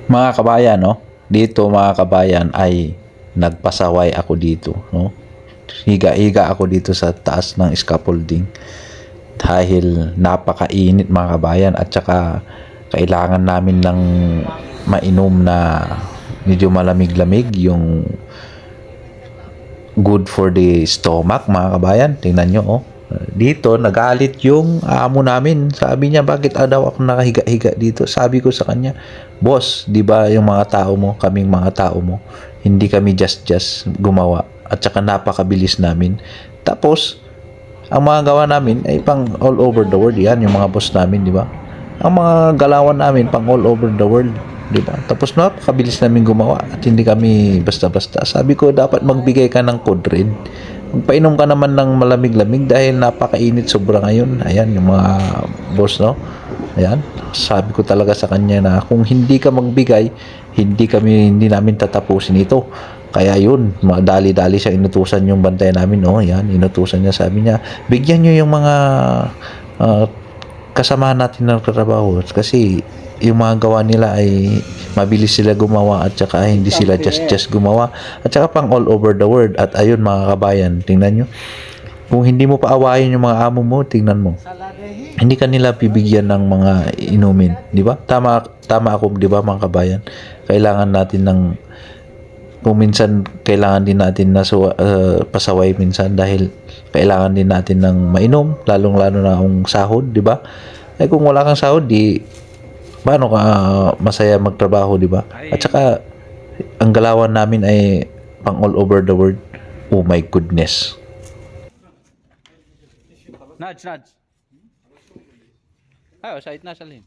Mga kabayan, no? Dito mga kabayan ay nagpasaway ako dito, no? Higa-higa ako dito sa taas ng scaffolding dahil napakainit mga kabayan at saka kailangan namin ng mainom na medyo malamig-lamig yung good for the stomach mga kabayan. Tingnan nyo, oh. Dito, nagalit yung amo namin. Sabi niya, bakit daw ako nakahiga-higa dito? Sabi ko sa kanya, boss, di ba yung mga tao mo, kaming mga tao mo, hindi kami just gumawa. At saka napakabilis namin. Tapos, ang mga gawa namin ay pang all over the world. Yan, yung mga boss namin, di ba? Ang mga galawan namin pang all over the world. Di ba? Tapos napakabilis namin gumawa at hindi kami basta-basta. Sabi ko, dapat magbigay ka ng code red. Magpainom ka naman ng malamig-lamig dahil napakainit sobra ngayon. Ayan, yung mga boss, no? Ayan. Sabi ko talaga sa kanya na kung hindi ka magbigay, hindi namin tatapusin ito. Kaya yun, dali-dali siya inutusan yung bantay namin. Oh, yan, inutusan niya. Sabi niya, bigyan niyo yung mga ah, kasama natin ng trabaho kasi yung mga gawa nila ay mabilis sila gumawa at saka hindi sila just gumawa at saka pang all over the world. At ayun mga kabayan, tingnan nyo, kung hindi mo paawayin yung mga amo mo, tingnan mo, hindi kanila bibigyan ng mga inumin, di ba? Tama ako, di ba mga kabayan? Kailangan natin ng, kung minsan kailangan din natin na pasaway minsan dahil kailangan din natin ng mainom, lalong-lalo na ang sahod, di ba? Eh kung wala kang sahod, di paano ka masaya magtrabaho, di ba? At saka ang galawan namin ay pang all over the world. Oh my goodness. Nudge, nudge. Ayo, sait na salin.